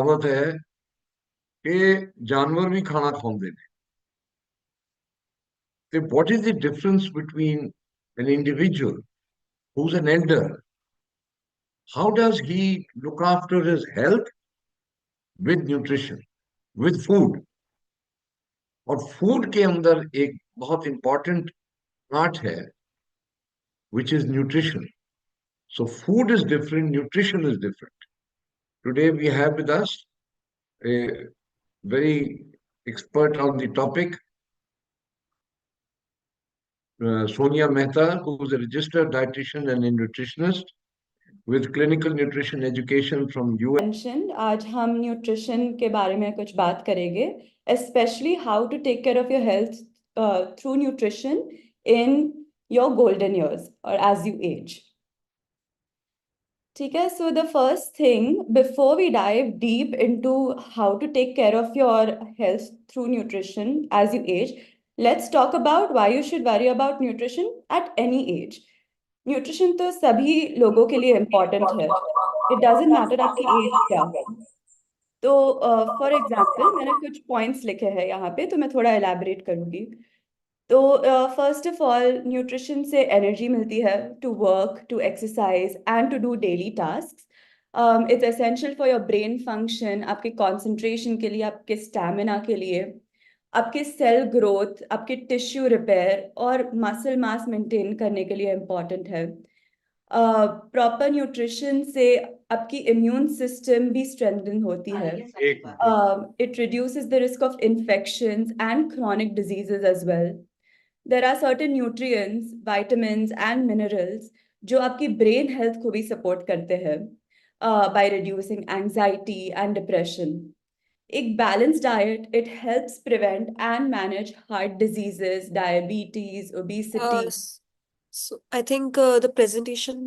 कहावत है कि जानवर भी खाना खाते ने। So what is the difference between an individual who's an elder? How does he look after his health with nutrition, with food? और फूड के अंदर एक बहुत इंपॉर्टेंट पार्ट है which is nutrition. So food is different, nutrition is different. Today we have with us a very expert on the topic, Sonia Mehta, who is a registered dietitian and a nutritionist with clinical nutrition education from US. Mentioned, आज हम nutrition के बारे में कुछ बात करेंगे, especially how to take care of your health through nutrition in your golden years or as you age. ठीक है, so the first thing before we dive deep into how to take care of your health through nutrition as you age, let's talk about why you should worry about nutrition at any age. Nutrition तो सभी लोगों के लिए important है, it doesn't matter आपकी as क्या है। तो फॉर एग्जाम्पल मैंने कुछ पॉइंट्स लिखे हैं यहाँ पे, तो मैं थोड़ा एलैबोरेट करूँगी। तो फर्स्ट ऑफ ऑल, न्यूट्रिशन से एनर्जी मिलती है to work, to exercise and to do daily task. It's essential for your brain function, आपके कॉन्सेंट्रेशन के लिए, आपके स्टैमिना के लिए, आपके सेल ग्रोथ, आपके टिश्यू रिपेयर और मसल मास मेंटेन करने के लिए इम्पॉर्टेंट है। प्रॉपर न्यूट्रिशन से आपकी इम्यून सिस्टम भी स्ट्रेंथन होती है। It reduces the risk of infections and chronic diseases as well. There are certain nutrients, vitamins and minerals जो आपकी ब्रेन हेल्थ को भी सपोर्ट करते हैं by reducing anxiety and depression. एक balanced diet, it helps prevent and manage heart diseases, diabetes, obesity. So I think the presentation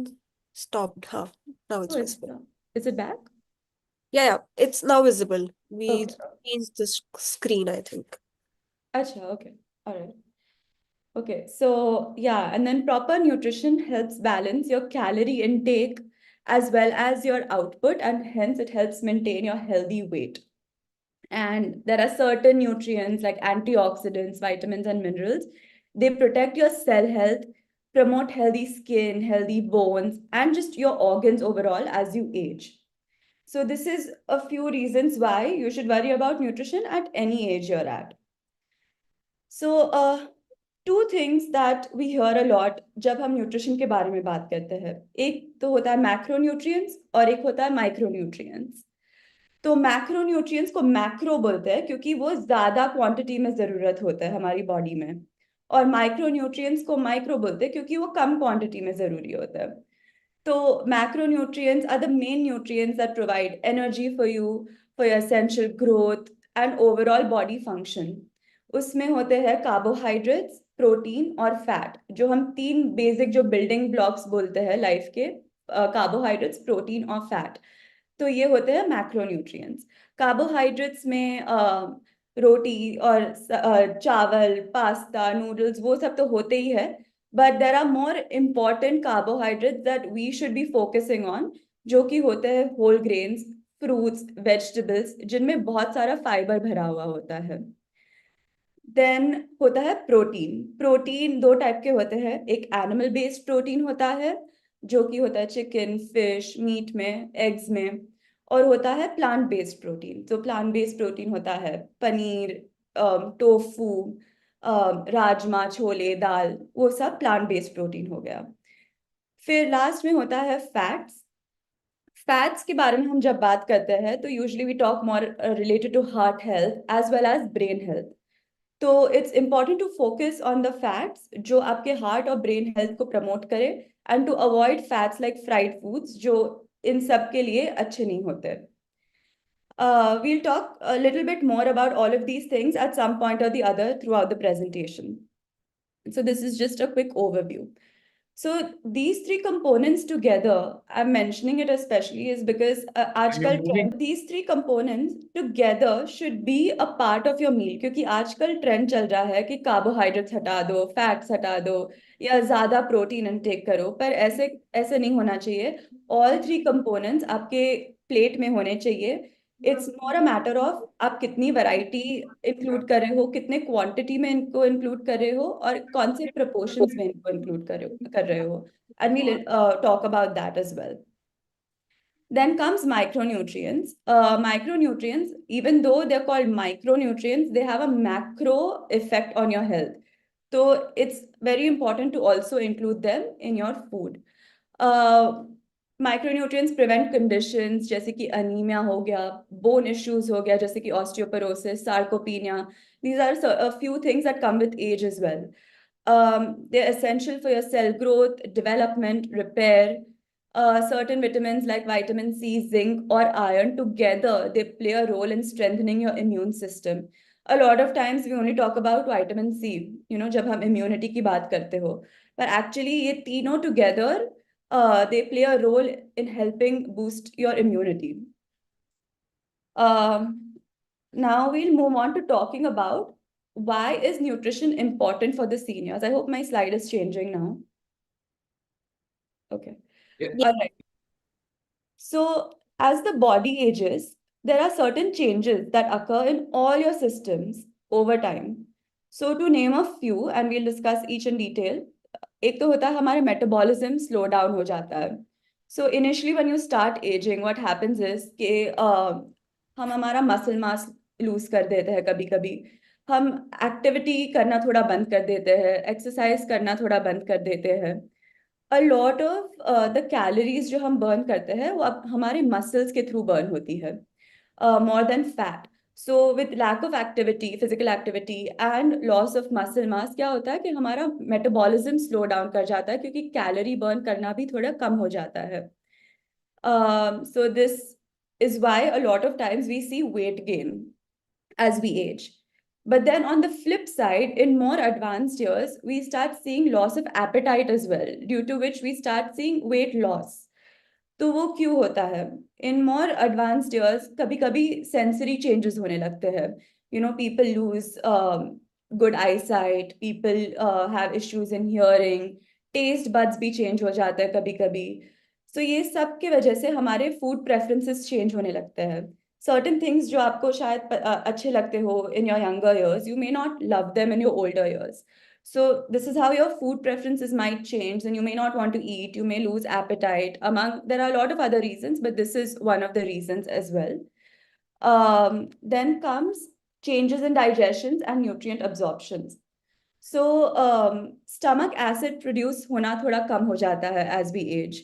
stopped. Huh? Now it's Oh, visible. is it back? Yeah, it's now visible. We Okay. changed the screen, I think. Acha, okay. All right. Okay, so yeah, and then proper nutrition helps balance your calorie intake as well as your output, and hence it helps maintain your healthy weight. And there are certain nutrients like antioxidants, vitamins, and minerals. They protect your cell health, promote healthy skin, healthy bones, and just your organs overall as you age. So this is a few reasons why you should worry about nutrition at any age you're at. So two things that we hear a lot जब हम nutrition के बारे में बात करते हैं, एक तो होता है मैक्रोन्यूट्रिएंट्स और एक होता है माइक्रोन्यूट्रिएंट्स। तो मैक्रोन्यूट्रिएंट्स को मैक्रो बोलते हैं क्योंकि वो ज्यादा क्वांटिटी में जरूरत होता है हमारी बॉडी में, और माइक्रोन्यूट्रिएंट्स को माइक्रो बोलते हैं क्योंकि वो कम क्वांटिटी में जरूरी होता है। तो macronutrients are the main nutrients that provide energy for you, for your essential growth and overall body function. उसमें होते हैं कार्बोहाइड्रेट्स, प्रोटीन और फैट, जो हम तीन बेसिक जो बिल्डिंग ब्लॉक्स बोलते हैं लाइफ के, कार्बोहाइड्रेट्स, प्रोटीन और फैट। तो ये होते हैं मैक्रोन्यूट्रिएंट्स। कार्बोहाइड्रेट्स में रोटी और चावल, पास्ता, नूडल्स, वो सब तो होते ही है, but there are more important carbohydrates that we should be focusing on, जो कि होते हैं whole grains, fruits, vegetables, जिनमें बहुत सारा फाइबर भरा हुआ होता है। देन होता है प्रोटीन। प्रोटीन दो टाइप के होते हैं, एक एनिमल बेस्ड प्रोटीन होता है जो कि होता है चिकन, फिश, मीट में, एग्स में, और होता है प्लांट बेस्ड प्रोटीन। तो प्लांट बेस्ड प्रोटीन होता है पनीर, टोफू, राजमा, छोले, दाल, वो सब प्लांट बेस्ड प्रोटीन हो गया। फिर लास्ट में होता है फैट्स। फैट्स के बारे में हम जब बात करते हैं तो usually we talk more related to heart health as well as brain health. तो it's important to focus on the fats जो आपके हार्ट और ब्रेन हेल्थ को प्रमोट करे, and to avoid fats like fried foods जो इन सब के लिए अच्छे नहीं होते। We'll talk a little bit more about all of these things at some point or the other throughout the presentation. So this is just a quick overview. So these three components together, I'm mentioning it especially is because these three components together should be a part of your meal, क्योंकि आजकल trend चल रहा है कि carbohydrates हटा दो, fats हटा दो, या ज्यादा प्रोटीन इनटेक करो, पर ऐसे नहीं होना चाहिए। ऑल थ्री कंपोनेंट्स आपके प्लेट में होने चाहिए, it's more a matter of आप कितनी वैरायटी इंक्लूड कर रहे हो, कितने क्वांटिटी में इनको इंक्लूड कर रहे हो, और कौन से प्रपोर्शंस में इनको इंक्लूड कर रहे हो and we talk about that as well. Then comes micronutrients. Micronutrients, even though they're called micronutrients, they have a macro effect on your health. So it's very important to also include them in your food. Micronutrients prevent conditions जैसे कि anemia हो गया, bone issues हो गया जैसे कि osteoporosis, sarcopenia. These are a few things that come with age as well. They're essential for your cell growth, development, repair. Certain vitamins like vitamin C, zinc, or iron together, they play a role in strengthening your immune system. A lot of times we only talk about vitamin C, जब हम immunity की बात करते हो. But actually ये तीनों together, they play a role in helping boost your immunity. Now we'll move on to talking about why is nutrition important for the seniors. I hope my slide is changing now. Okay. Yeah. All right. So as the body ages, there are certain changes that occur in all your systems over time. So to name a few, and we'll discuss each in detail, एक तो होता है हमारे metabolism slow down हो जाता है. So initially when you start ageing what happens is कि हम हमारा मसल मास लूज कर देते हैं. कभी कभी हम एक्टिविटी करना थोड़ा बंद कर देते हैं, एक्सरसाइज करना थोड़ा बंद कर देते हैं. A lot of the calories जो हम बर्न करते हैं वो अब हमारे मसल्स के थ्रू बर्न होती है, more than fat. So with lack of activity, physical activity and loss of muscle mass, क्या होता है कि हमारा मेटाबॉलिज्म स्लो डाउन कर जाता है क्योंकि कैलोरी बर्न करना भी थोड़ा कम हो जाता है. So this is why a lot of times we see weight gain as we age. But then on the flip side, in more advanced years, we start seeing loss of appetite as well, due to which we start seeing weight loss. तो वो क्यों होता है? इन more advanced years कभी कभी sensory changes होने लगते हैं. People lose good I site, people have issues in hearing, taste buds भी चेंज हो जाता है कभी कभी. सो ये सब की वजह से हमारे फूड प्रेफरेंसेस चेंज होने लगते हैं. सर्टेन थिंग्स जो आपको शायद अच्छे लगते हो in your younger years, you may not love them in your older years. So this is how your food preferences might change, and you may not want to eat, you may lose appetite. There are a lot of other reasons, but this is one of the reasons as well. Then comes changes in digestions and nutrient absorptions. So stomach acid produce होना थोड़ा कम हो जाता है as we age.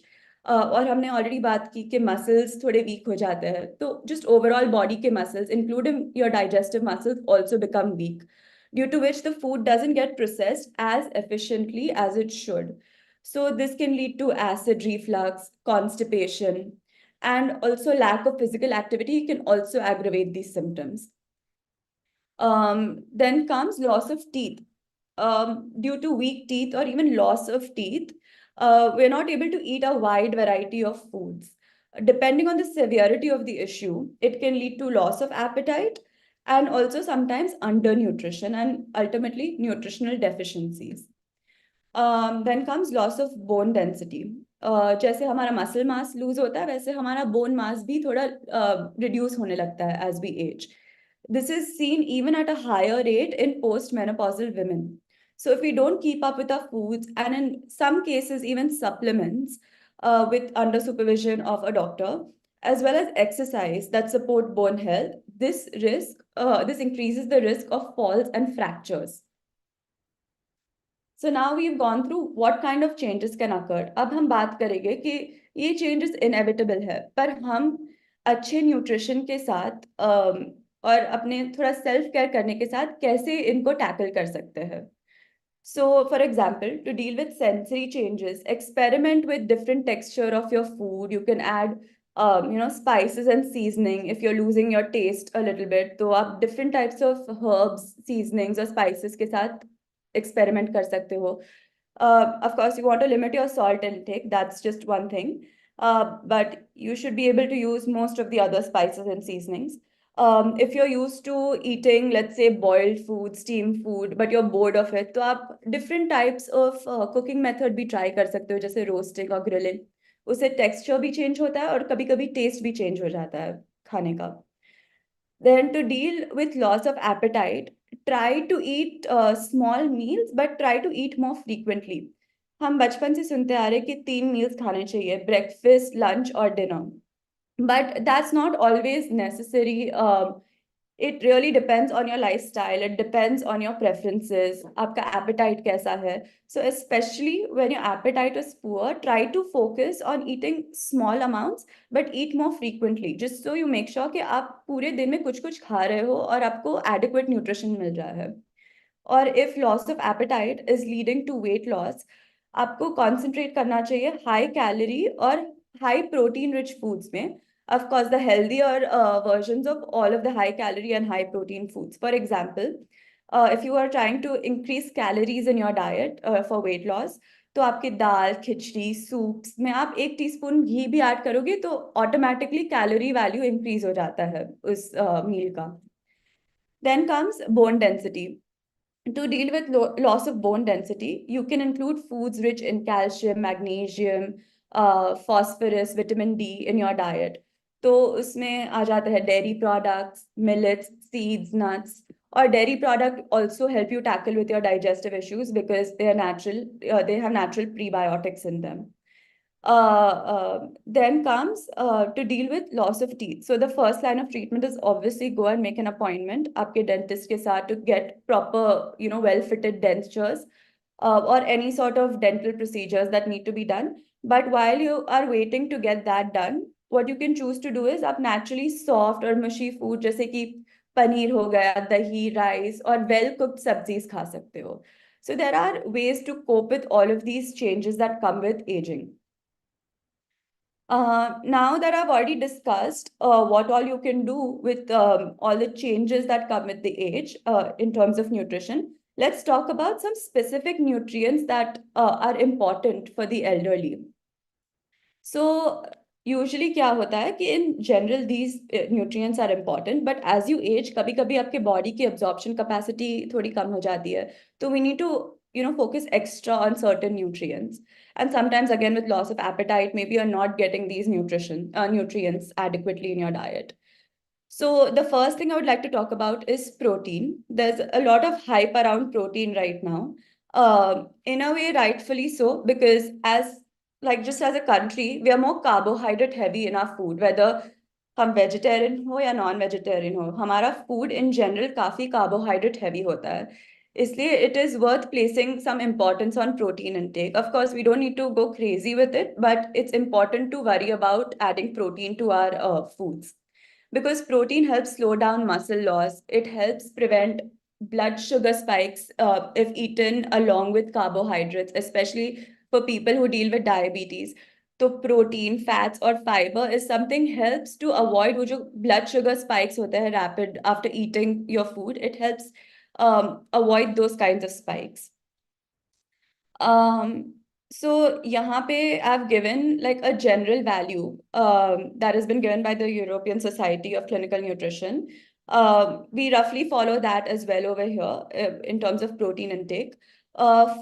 और हमने already बात की कि मसल्स थोड़े वीक हो जाते हैं, तो जस्ट ओवरऑल बॉडी के muscles including your digestive muscles also become weak, due to which the food doesn't get processed as efficiently as it should. So this can lead to acid reflux, constipation, and also lack of physical activity can also aggravate these symptoms. Then comes loss of teeth. Due to weak teeth or even loss of teeth, we're not able to eat a wide variety of foods. Depending on the severity of the issue, it can lead to loss of appetite and also sometimes undernutrition and ultimately nutritional deficiencies. Then comes loss of bone density. जैसे हमारा muscle mass loose होता है वैसे हमारा bone mass भी थोड़ा reduce होने लगता है as we age. This is seen even at a higher rate in postmenopausal women. So if we don't keep up with our foods, and in some cases even supplements with under supervision of a doctor, as well as exercise that support bone health, this increases the risk of falls and fractures. So now we've gone through what kind of changes can occur. अब हम बात करेंगे कि ये changes inevitable है, पर हम अच्छे न्यूट्रिशन के साथ और अपने थोड़ा सेल्फ केयर करने के साथ कैसे इनको टैकल कर सकते हैं. So for example, to deal with sensory changes, experiment with different texture of your food. You can add spices and seasoning if you're losing your taste a little bit. तो आप different types of herbs, seasonings और spices के साथ experiment कर सकते हो. Of course, you want to limit your salt intake. That's just one thing. But you should be able to use most of the other spices and seasonings. If you're used to eating, let's say, boiled food, steamed food, but you're bored of it, तो आप different types of cooking method भी try कर सकते हो, जैसे roasting और grilling. उससे texture भी change होता है और कभी-कभी taste भी change हो जाता है खाने का. Then to deal with loss of appetite, try to eat small meals, but try to eat more frequently. हम बचपन से सुनते आ रहे हैं कि 3 meals खाने चाहिए, breakfast, lunch और dinner. But that's not always necessary. It really depends on your lifestyle. It depends on your preferences. आपका appetite कैसा है. So especially when your appetite is poor, try to focus on eating small amounts, but eat more frequently, just so you make sure कि आप पूरे दिन में कुछ कुछ खा रहे हो और आपको adequate nutrition मिल रहा है. और if loss of appetite is leading to weight loss, आपको concentrate करना चाहिए high calorie और high protein rich foods में. Of course, the healthier versions of all of the high calorie and high protein foods. For example, if you are trying to increase calories in your diet for weight loss, तो आपके दाल, खिचड़ी, soups में आप 1 teaspoon घी भी add करोगे तो automatically calorie value increase हो जाता है उस मील का. Then comes bone density. To deal with loss of bone density, you can include foods rich in calcium, magnesium, phosphorus, vitamin D in your diet. तो उसमें आ जाता है dairy products, millets, seeds, nuts. Or dairy product also help you tackle with your digestive issues because they are natural. They have natural prebiotics in them. Then comes to deal with loss of teeth. So the first line of treatment is obviously go and make an appointment आपके dentist के साथ to get proper, well-fitted dentures or any sort of dental procedures that need to be done. But while you are waiting to get that done, what you can choose to do is आप naturally soft or mushy food जैसे कि पनीर हो गया, दही, rice और well-cooked सब्जीज खा सकते हो. So there are ways to cope with all of these changes that come with aging. Now that I've already discussed what all you can do with all the changes that come with the age in terms of nutrition, let's talk about some specific nutrients that are important for the elderly. So usually क्या होता है कि in general these nutrients are important, but as you age कभी कभी आपके body की absorption capacity थोड़ी कम हो जाती है. So we need to focus extra on certain nutrients. And sometimes again with loss of appetite, maybe you're not getting these nutrients adequately in your diet. So the first thing I would like to talk about is protein. There's a lot of hype around protein right now. In a way, rightfully so, because just as a country, we are more carbohydrate heavy in our food, whether हम vegetarian हो या non vegetarian हो, हमारा food in general काफी carbohydrate heavy होता है. इसलिए it is worth placing some importance on protein intake. Of course, we don't need to go crazy with it, but it's important to worry about adding protein to our foods. Because protein helps slow down muscle loss. It helps prevent blood sugar spikes if eaten along with carbohydrates, especially for people who deal with diabetes. So protein, fats or fiber is something helps to avoid वो जो blood sugar spikes होते हैं rapid after eating your food. It helps avoid those kinds of spikes. So यहाँ पे I've given like a general value that has been given by the European Society of Clinical Nutrition. We roughly follow that as well over here in terms of protein intake.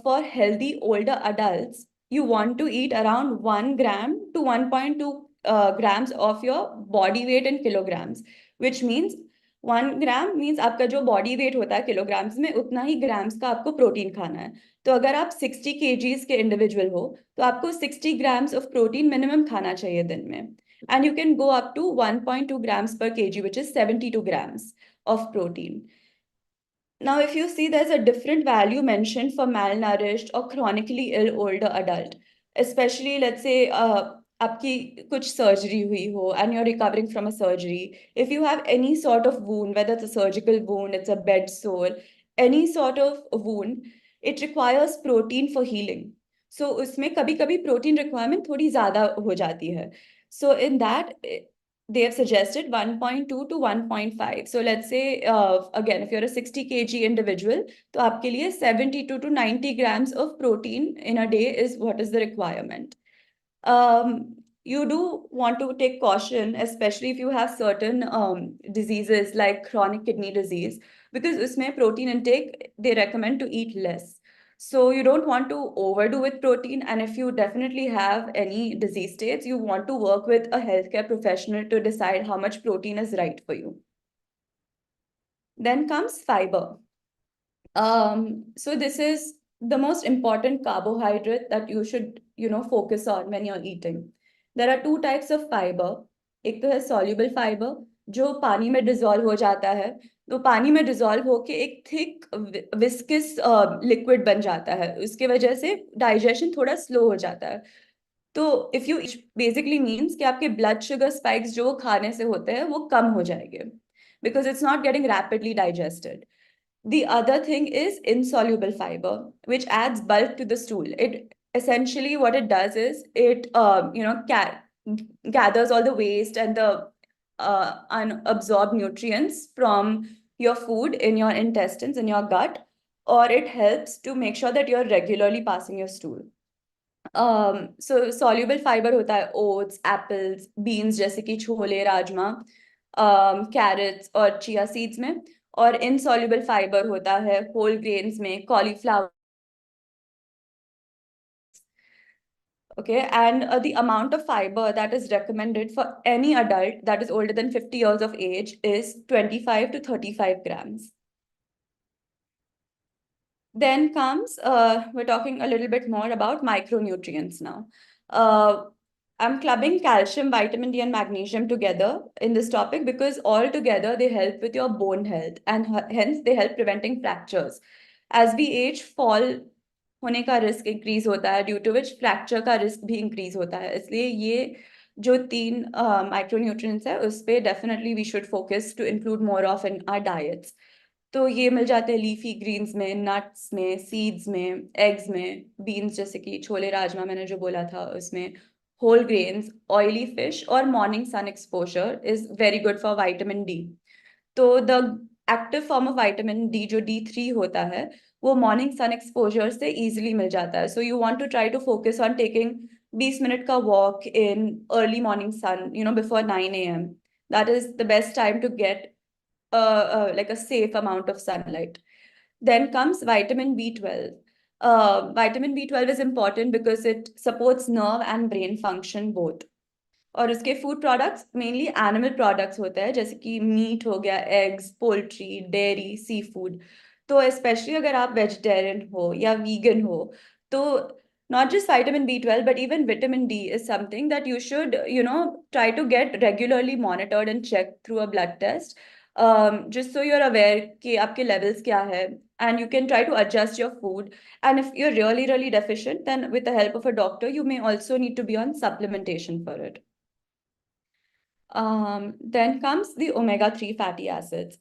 For healthy older adults, you want to eat around 1 gram to 1.2 grams of your body weight in kilograms, which means 1 gram means आपका जो body weight होता है kilograms में उतना ही grams का आपको protein खाना है. तो अगर आप 60 kgs के इंडिविजुअल हो तो आपको 60 grams of protein minimum खाना चाहिए दिन में. And you can go up to 1.2 grams per kg, which is 72 grams of protein. Now, if you see, there's a different value mentioned for malnourished or chronically ill older adult, especially let's say आपकी कुछ surgery हुई हो and you're recovering from a surgery. If you have any sort of wound, whether it's a surgical wound, it's a bed sore, any sort of wound, it requires protein for healing. So उसमें कभी-कभी protein requirement थोड़ी ज़्यादा हो जाती है. So in that, they have suggested 1.2 to 1.5. So let's say, again, if you're a 60 kg individual, तो आपके लिए 72 to 90 grams of protein in a day is what is the requirement. You do want to take caution, especially if you have certain diseases like chronic kidney disease, because usme protein intake, they recommend to eat less. So you don't want to overdo with protein. And if you definitely have any disease states, you want to work with a healthcare professional to decide how much protein is right for you. Then comes fiber. So this is the most important carbohydrate that you should, focus on when you're eating. There are two types of fiber. एक तो है soluble fiber, जो पानी में dissolve हो जाता है. तो पानी में डिजोल्व होके एक थिक विस्कस लिक्विड बन जाता है. उसके वजह से डाइजेशन थोड़ा स्लो हो जाता है. तो इफ यू बेसिकली मीन्स कि आपके ब्लड शुगर स्पाइक्स जो खाने से होते हैं वो कम हो जाएंगे, because it's not getting rapidly digested. The other thing is insoluble fiber, which adds bulk to the stool. It essentially what it does is it gathers all the waste and the unabsorbed nutrients from your food in your intestines, in your gut, or it helps to make sure that you're regularly passing your stool. So soluble fiber होता है oats, apples, beans जैसे कि chole, rajma, carrots और chia seeds में. और insoluble fiber होता है whole grains में, cauliflower. Okay, and the amount of fiber that is recommended for any adult that is older than 50 years of age is 25 to 35 grams. Then comes, we're talking a little bit more about micronutrients now. I'm clubbing calcium, vitamin D, and magnesium together in this topic because all together they help with your bone health and hence they help preventing fractures. As we age, fall होने का risk increase होता है, due to which fracture का risk भी increase होता है. इसलिए ये जो तीन micronutrients है उस पे definitely we should focus to include more of in our diets. तो ये मिल जाते हैं लीफी ग्रीन्स में, नट्स में, सीड्स में, एग्स में, बीन्स जैसे कि छोले राजमा मैंने जो बोला था उसमें, होल ग्रेन्स, ऑयली फिश और morning sun exposure is very good for vitamin D. तो the active form of vitamin D जो D3 होता है वो मॉर्निंग सन एक्सपोजर से इजीली मिल जाता है. So you want to try to focus on taking 20 minute का walk in early morning sun, before 9 AM. That is the best time to get like a safe amount of sunlight. Then comes vitamin B12. Vitamin B12 is important because it supports nerve and brain function both. और उसके food products mainly animal products होते हैं, जैसे कि meet हो गया, eggs, poultry, dairy, sea food. तो specially अगर आप वेजिटेरियन हो या वीगन हो, तो not just vitamin B12 but even vitamin D is something that you should try to get regularly monitored and checked through a blood test, just so you're aware कि आपके levels क्या है, and you can try to adjust your food. And if you're really deficient, then with the help of a doctor you may also need to be on supplementation for it. Then comes the omega-3 fatty acids.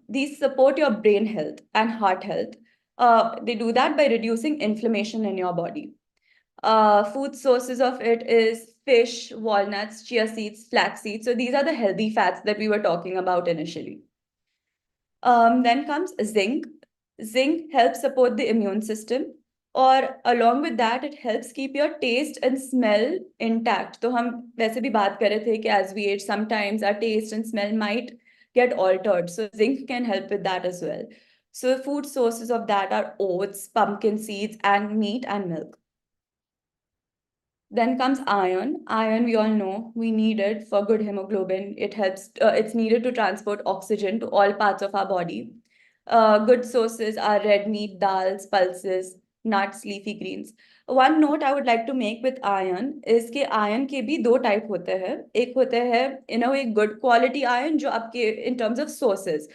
These support your brain health and heart health. They do that by reducing inflammation in your body. Food sources of it is fish, walnuts, chia seeds, flax seeds. So these are the healthy fats that we were talking about initially. Then comes zinc. Zinc helps support the immune system, और along with that it helps keep your taste and smell intact. तो हम वैसे भी बात कर रहे थे कि as we age sometimes our taste and smell might get altered, so zinc can help with that as well. So food sources of that are oats, pumpkin seeds, and meat and milk. Then comes iron. Iron, we all know, we need it for good hemoglobin. It helps, it's needed to transport oxygen to all parts of our body. Good sources are red meat, dals, pulses, nuts, leafy greens. One note I would like to make with iron is कि iron के भी दो type होते हैं. एक होते हैं in a way good quality iron जो आपके in terms of sources,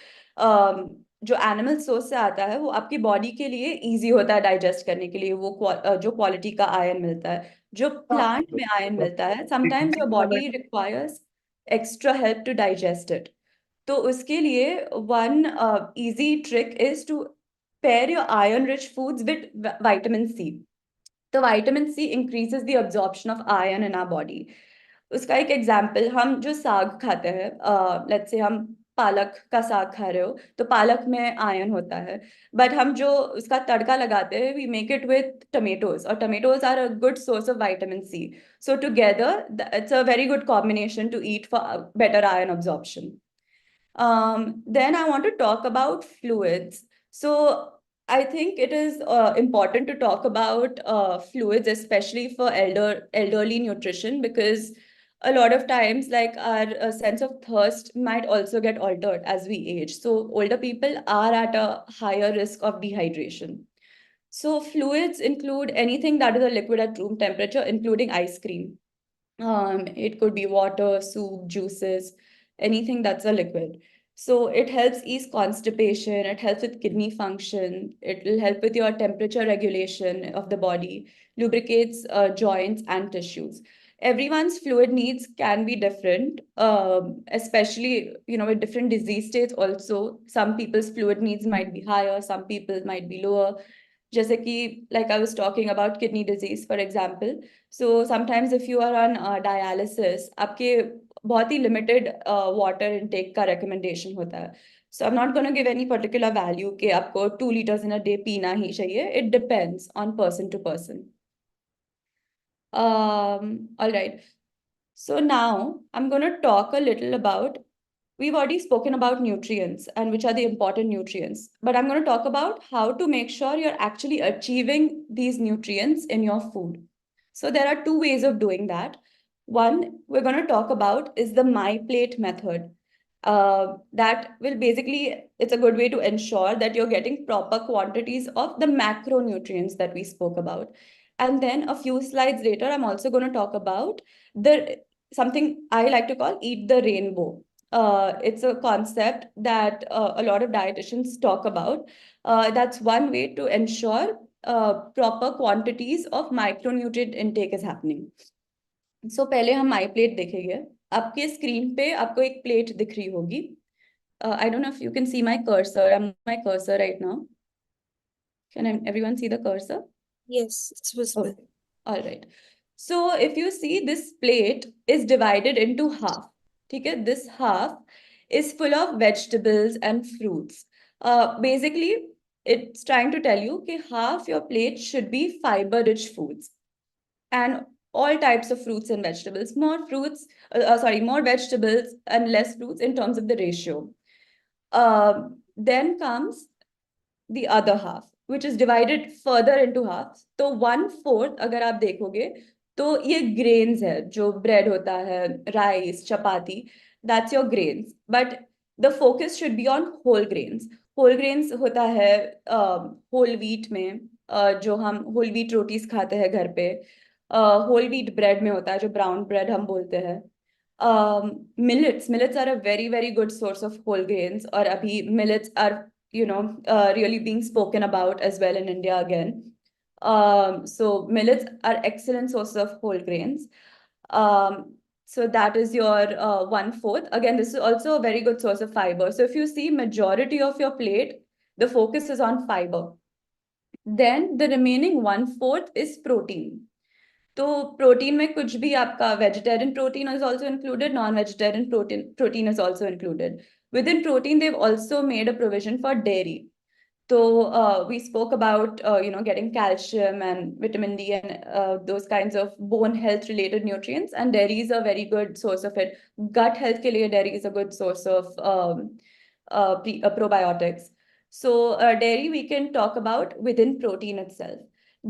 जो एनिमल सोर्स से आता है वो आपकी बॉडी के लिए इजी होता है डाइजेस्ट करने के लिए, वो जो क्वालिटी का आयरन मिलता है. जो प्लांट में आयरन मिलता है, sometimes your body requires extra help to digest it. तो उसके लिए one easy trick is to pair your iron rich foods with vitamin C. तो vitamin C increases the absorption of iron in our body. उसका एक example, हम जो साग खाते हैं, लेट्स से हम पालक का साग खा रहे हो तो पालक में आयरन होता है, बट हम जो उसका तड़का लगाते हैं we make it with tomatoes, और tomatoes are a good source of vitamin C. So together it's a very good combination to eat for better iron absorption. Then I want to talk about fluids. So I think it is important to talk about fluids, especially for elderly nutrition, because a lot of times, like our sense of thirst might also get altered as we age. So older people are at a higher risk of dehydration. So fluids include anything that is a liquid at room temperature, including ice cream. It could be water, soup, juices, anything that's a liquid. So it helps ease constipation, it helps with kidney function, it will help with your temperature regulation of the body, lubricates joints and tissues. Everyone's fluid needs can be different, especially, with different disease states also. Some people's fluid needs might be higher, some people might be lower. जैसे कि like I was talking about kidney disease for example. So sometimes if you are on dialysis, आपके बहुत ही limited water intake का recommendation होता है. So I'm not going to give any particular value कि आपको 2 liters in a day पीना ही चाहिए. It depends on person to person. All right. So now I'm going to talk a little about, we've already spoken about nutrients and which are the important nutrients, but I'm going to talk about how to make sure you're actually achieving these nutrients in your food. So there are two ways of doing that. One we're going to talk about is the My Plate method. That will basically, it's a good way to ensure that you're getting proper quantities of the macronutrients that we spoke about. And then a few slides later, I'm also going to talk about the something I like to call eat the rainbow. It's a concept that a lot of dietitians talk about. That's one way to ensure proper quantities of micronutrient intake is happening. So पहले हम my plate देखेंगे. आपके screen पे आपको एक plate दिख रही होगी. I don't know if you can see my cursor. I'm my cursor right now. Can everyone see the cursor? Yes, it's visible. Okay. All right. So if you see, this plate is divided into half. Okay, this half is full of vegetables and fruits. Basically, it's trying to tell you that half your plate should be fiber-rich foods and all types of fruits and vegetables. More vegetables and less fruits in terms of the ratio. Then comes the other half, which is divided further into halves. तो 1/4 अगर आप देखोगे तो ये grains है, जो bread होता है, rice, chapati, that's your grains. But the focus should be on whole grains. Whole grains होता है whole wheat में, जो हम whole wheat रोटीज खाते हैं घर पे. Whole wheat bread में होता है, जो brown bread हम बोलते हैं. Millets are a very, very good source of whole grains, or abhi millets are really being spoken about as well in India again. So millets are excellent sources of whole grains. So that is your 1/4. Again, this is also a very good source of fiber. So if you see majority of your plate, the focus is on fiber. Then the remaining 1/4 is protein. तो protein में कुछ भी आपका vegetarian protein is also included, non-vegetarian protein is also included. Within protein, they've also made a provision for dairy. So we spoke about getting calcium and vitamin D and those kinds of bone health related nutrients, and dairy is a very good source of it. Gut health के लिए dairy is a good source of probiotics. So dairy we can talk about within protein itself.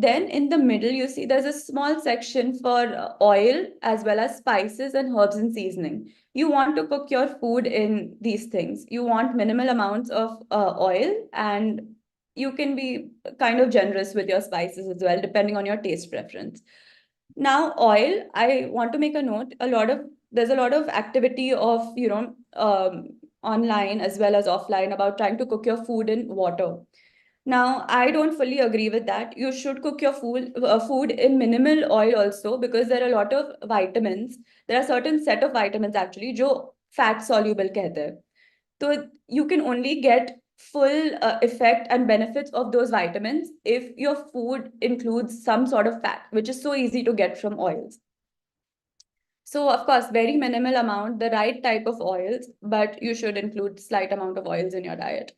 Then in the middle, you see there's a small section for oil as well as spices and herbs and seasoning. You want to cook your food in these things. You want minimal amounts of oil, and you can be kind of generous with your spices as well, depending on your taste preference. Now, oil, I want to make a note. There's a lot of activity of online as well as offline about trying to cook your food in water. Now, I don't fully agree with that. You should cook your food in minimal oil also, because there are a lot of vitamins. There are certain set of vitamins actually जो fat soluble कहते हैं. So you can only get full effect and benefits of those vitamins if your food includes some sort of fat, which is so easy to get from oils. So of course, very minimal amount, the right type of oils, but you should include slight amount of oils in your diet.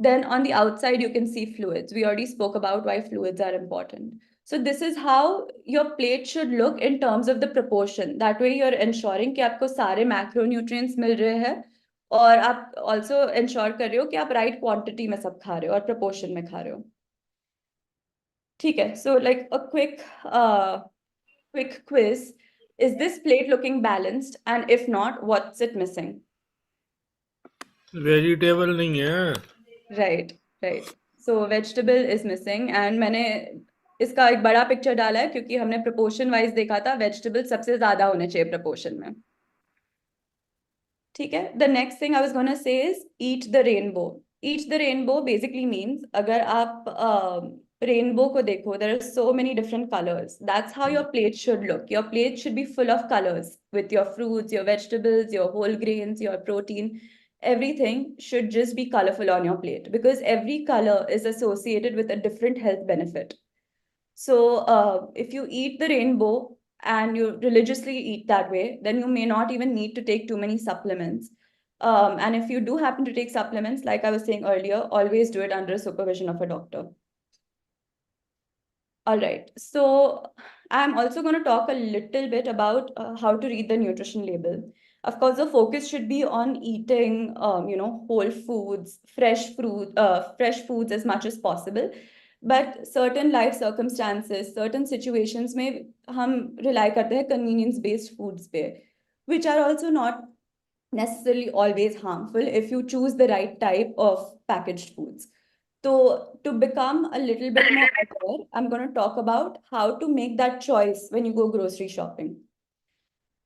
Then on the outside, you can see fluids. We already spoke about why fluids are important. So this is how your plate should look in terms of the proportion. That way you're ensuring कि आपको सारे macronutrients मिल रहे हैं, और आप also ensure कर रहे हो कि आप right quantity में सब खा रहे हो और proportion में खा रहे हो. ठीक है, so like a quick quiz. Is this plate looking balanced? And if not, what's it missing? Vegetable नहीं है. Right, right. So vegetable is missing, and मैंने इसका एक बड़ा पिक्चर डाला है क्योंकि हमने proportion wise देखा था vegetable सबसे ज्यादा होने चाहिए proportion में. ठीक है. The next thing I was gonna say is eat the rainbow. Eat the rainbow basically means अगर आप rainbow को देखो, there are so many different colors. That's how your plate should look. Your plate should be full of colors with your fruits, your vegetables, your whole grains, your protein. Everything should just be colorful on your plate because every color is associated with a different health benefit. So if you eat the rainbow and you religiously eat that way, then you may not even need to take too many supplements. And if you do happen to take supplements, like I was saying earlier, always do it under supervision of a doctor. All right, so I'm also going to talk a little bit about how to read the nutrition label. Of course, the focus should be on eating, whole foods, fresh foods as much as possible. But certain life circumstances, certain situations में हम rely करते हैं convenience-based foods पे, which are also not necessarily always harmful if you choose the right type of packaged foods. So to become a little bit more aware, I'm going to talk about how to make that choice when you go grocery shopping.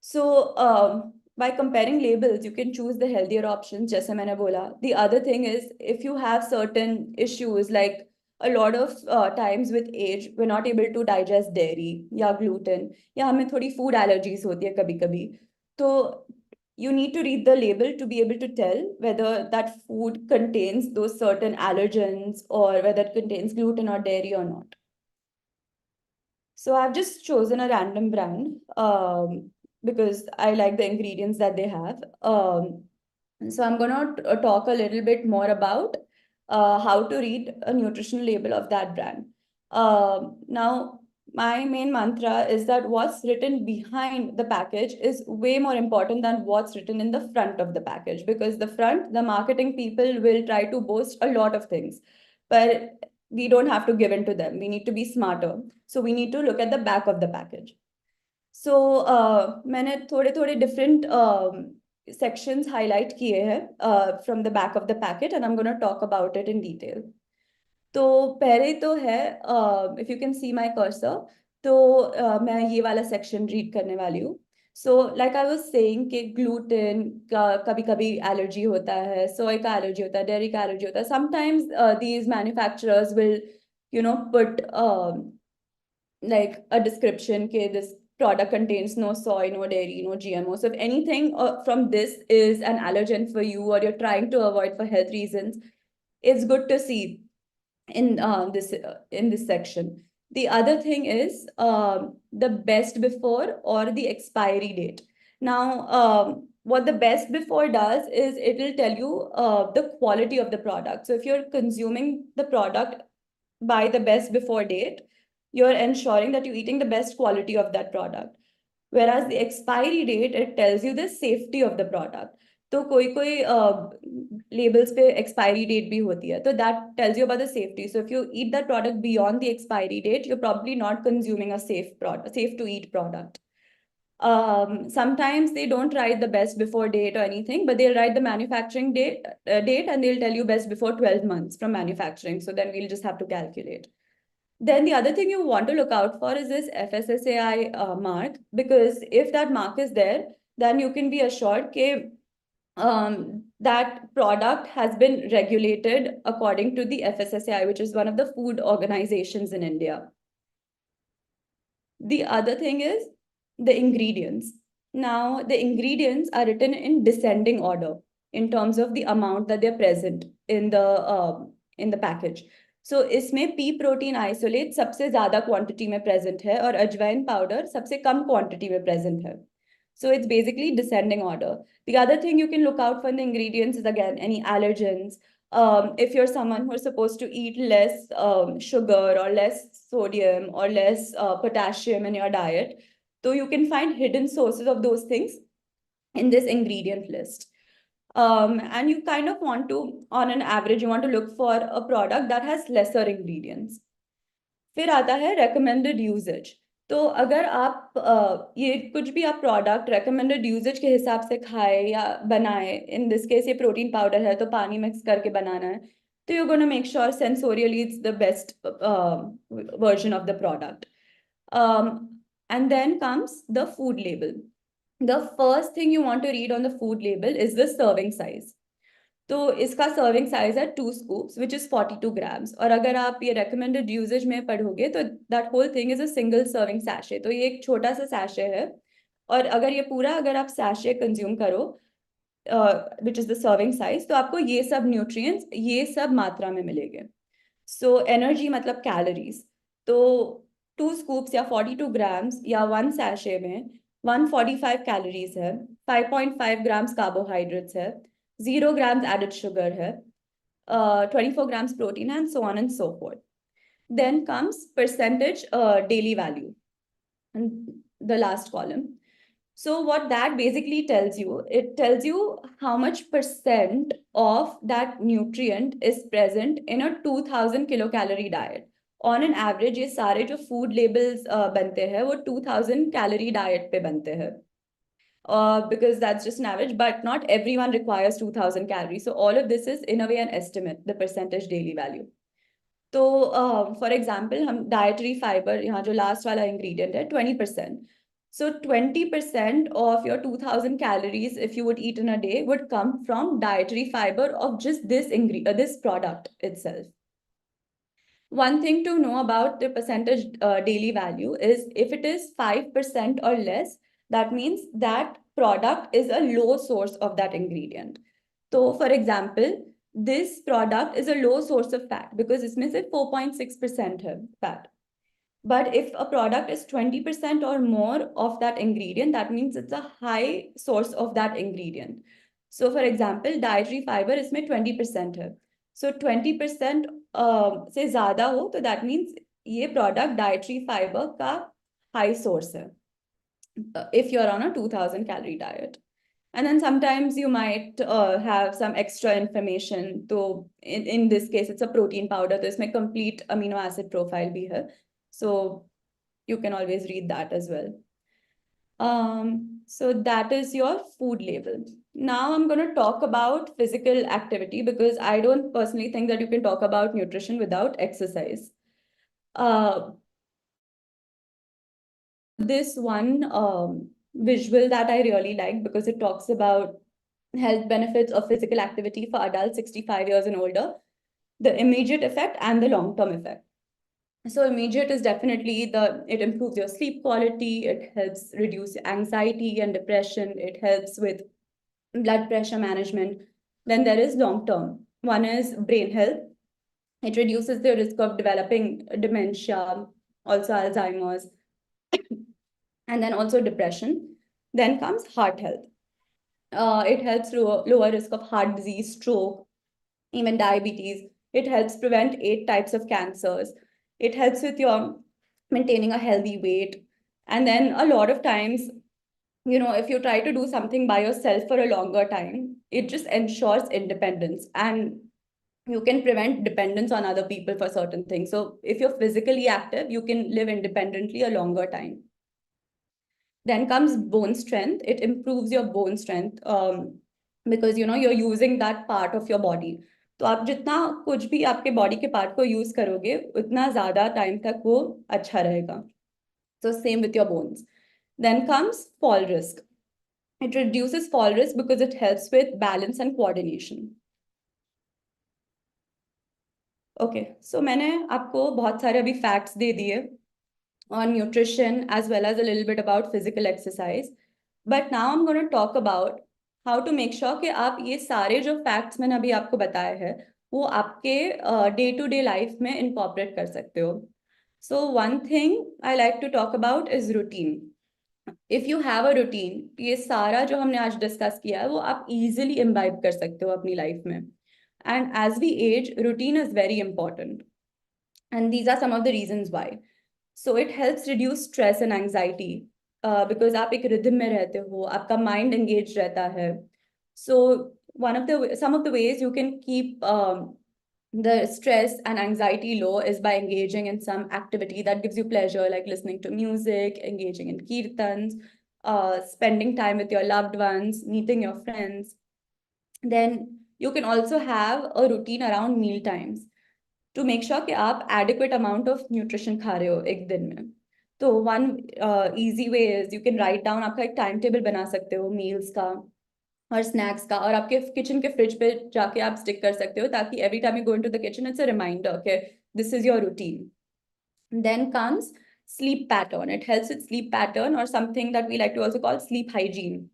So by comparing labels, you can choose the healthier options, जैसे मैंने बोला. The other thing is if you have certain issues like a lot of times with age, we're not able to digest dairy या gluten या हमें थोड़ी food allergies होती है कभी-कभी. तो you need to read the label to be able to tell whether that food contains those certain allergens or whether it contains gluten or dairy or not. So I've just chosen a random brand because I like the ingredients that they have. So I'm going to talk a little bit more about how to read a nutritional label of that brand. Now, my main mantra is that what's written behind the package is way more important than what's written in the front of the package, because the front, the marketing people will try to boast a lot of things, but we don't have to give in to them. We need to be smarter. So we need to look at the back of the package. So मैंने थोड़े different sections highlight किए हैं from the back of the packet, and I'm going to talk about it in detail. तो पहले तो है if you can see my cursor, तो मैं ये वाला section read करने वाली हूँ. So like I was saying कि gluten का कभी-कभी allergy होता है, soy का allergy होता है, dairy का allergy होता है. Sometimes these manufacturers will, put like a description कि this product contains no soy, no dairy, no GMO. So if anything from this is an allergen for you or you're trying to avoid for health reasons, it's good to see in this section. The other thing is the best before or the expiry date. Now, what the best before does is it will tell you the quality of the product. So if you're consuming the product by the best before date, you're ensuring that you're eating the best quality of that product. Whereas the expiry date, it tells you the safety of the product. तो कोई labels पे expiry date भी होती है. So that tells you about the safety. So if you eat that product beyond the expiry date, you're probably not consuming a safe to eat product. Sometimes they don't write the best before date or anything, but they'll write the manufacturing date and they'll tell you best before 12 months from manufacturing. So then we'll just have to calculate. Then the other thing you want to look out for is this FSSAI mark, because if that mark is there, then you can be assured that product has been regulated according to the FSSAI, which is one of the food organizations in India. The other thing is the ingredients. Now, the ingredients are written in descending order in terms of the amount that they're present in the package. So इसमें pea protein isolate सबसे ज़्यादा quantity में present है और अजवाइन powder सबसे कम quantity में present है. So it's basically descending order. The other thing you can look out for in the ingredients is again any allergens. If you're someone who's supposed to eat less sugar or less sodium or less potassium in your diet, so you can find hidden sources of those things in this ingredient list. And you kind of want to, on an average, you want to look for a product that has lesser ingredients. फिर आता है recommended usage. तो अगर आप ये कुछ भी आप प्रोडक्ट रेकमेंडेड यूजेज के हिसाब से खाए या बनाए, इन दिस केस ये प्रोटीन पाउडर है तो पानी मिक्स करके बनाना है, तो you're going to make sure sensorially it's the best version of the product. And then comes the food label. The first thing you want to read on the food label is the serving size. तो इसका serving size है 2 scoops which is 42 grams, और अगर आप ये recommended usage में पढ़ोगे तो that whole thing is a single serving sachet, तो ये एक छोटा सा सैशे है, और अगर ये पूरा अगर आप सैशे कंज्यूम करो which is the serving size, तो आपको ये सब न्यूट्रिएंट्स ये सब मात्रा में मिलेंगे. सो एनर्जी मतलब कैलोरीज, तो 2 scoops या 42 grams या 1 sachet में 145 कैलोरीज है, 5.5 grams कार्बोहाइड्रेट्स है, 0 grams added sugar है, 24 grams protein, and so on and so forth. Then comes percentage daily value, and the last column. So what that basically tells you, it tells you how much percent of that nutrient is present in a 2000 kilocalorie diet. On an average ये सारे जो food labels बनते हैं वो 2000 calorie diet पे बनते हैं. Because that's just an average, but not everyone requires 2000 calories. So all of this is in a way an estimate, the percentage daily value. तो for example हम dietary fiber, यहाँ जो last वाला ingredient है 20%. So 20% of your 2000 calories, if you would eat in a day, would come from dietary fiber of just this product itself. One thing to know about the percentage daily value is if it is 5% or less, that means that product is a low source of that ingredient. So for example, this product is a low source of fat because इसमें से 4.6% है fat. But if a product is 20% or more of that ingredient, that means it's a high source of that ingredient. So for example, dietary fiber इसमें 20% है. So 20% से ज़्यादा हो तो that means ये product dietary fiber का high source है. If you're on a 2000 calorie diet. And then sometimes you might have some extra information. So in this case, it's a protein powder. So इसमें complete amino acid profile भी है. So you can always read that as well. So that is your food label. Now I'm going to talk about physical activity because I don't personally think that you can talk about nutrition without exercise. This one visual that I really like because it talks about health benefits of physical activity for adults 65 years and older, the immediate effect and the long-term effect. So immediate is definitely it improves your sleep quality, it helps reduce anxiety and depression, it helps with blood pressure management. Then there is long-term. One is brain health. It reduces the risk of developing dementia, also Alzheimer's, and then also depression. Then comes heart health. It helps lower risk of heart disease, stroke, even diabetes. It helps prevent 8 types of cancers. It helps with your maintaining a healthy weight. And then a lot of times, if you try to do something by yourself for a longer time, it just ensures independence and you can prevent dependence on other people for certain things. So if you're physically active, you can live independently a longer time. Then comes bone strength. It improves your bone strength because you're using that part of your body. तो आप जितना कुछ भी आपके body के part को use करोगे उतना ज्यादा टाइम तक वो अच्छा रहेगा. So same with your bones. Then comes fall risk. It reduces fall risk because it helps with balance and coordination. Okay, so मैंने आपको बहुत सारे अभी facts दे दिए on nutrition as well as a little bit about physical exercise. But now I'm going to talk about how to make sure कि आप ये सारे जो facts मैंने अभी आपको बताए हैं वो आपके day-to-day life में incorporate कर सकते हो. So one thing I like to talk about is routine. If you have a routine, ये सारा जो हमने आज discuss किया है वो आप easily imbibe कर सकते हो अपनी life में. And as we age, routine is very important. And these are some of the reasons why. So it helps reduce stress and anxiety because आप एक rhythm में रहते हो, आपका mind engaged रहता है. So some of the ways you can keep the stress and anxiety low is by engaging in some activity that gives you pleasure, like listening to music, engaging in kirtans, spending time with your loved ones, meeting your friends. Then you can also have a routine around meal times to make sure कि आप adequate amount of nutrition खा रहे हो एक दिन में. तो one easy way is you can write down, आपका एक टाइम टेबल बना सकते हो meals का और स्नैक्स का, और आपके किचन के फ्रिज पे जाके आप स्टिक कर सकते हो, ताकि every time you go into the kitchen it's a reminder, okay, this is your routine. Then comes sleep pattern. It helps with sleep pattern, or something that we like to also call sleep hygiene.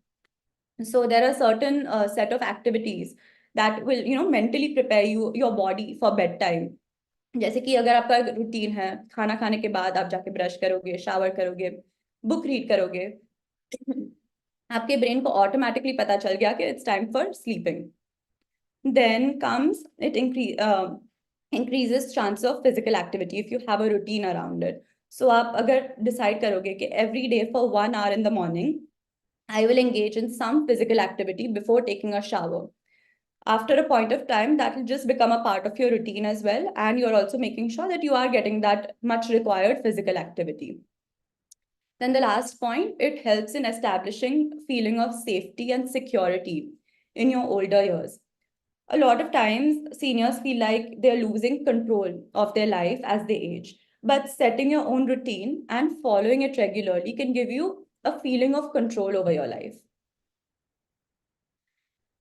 So there are certain set of activities that will mentally prepare your body for bedtime. जैसे कि अगर आपका routine है, खाना खाने के बाद आप जाके ब्रश करोगे, शावर करोगे, बुक रीड करोगे, आपके ब्रेन को ऑटोमेटिकली पता चल गया कि it's time for sleeping. Then comes it increases chance of physical activity if you have a routine around it. So आप अगर decide करोगे कि every day for 1 hour in the morning I will engage in some physical activity before taking a shower. After a point of time, that will just become a part of your routine as well. And you're also making sure that you are getting that much required physical activity. Then the last point, it helps in establishing feeling of safety and security in your older years. A lot of times, seniors feel like they're losing control of their life as they age. But setting your own routine and following it regularly can give you a feeling of control over your life.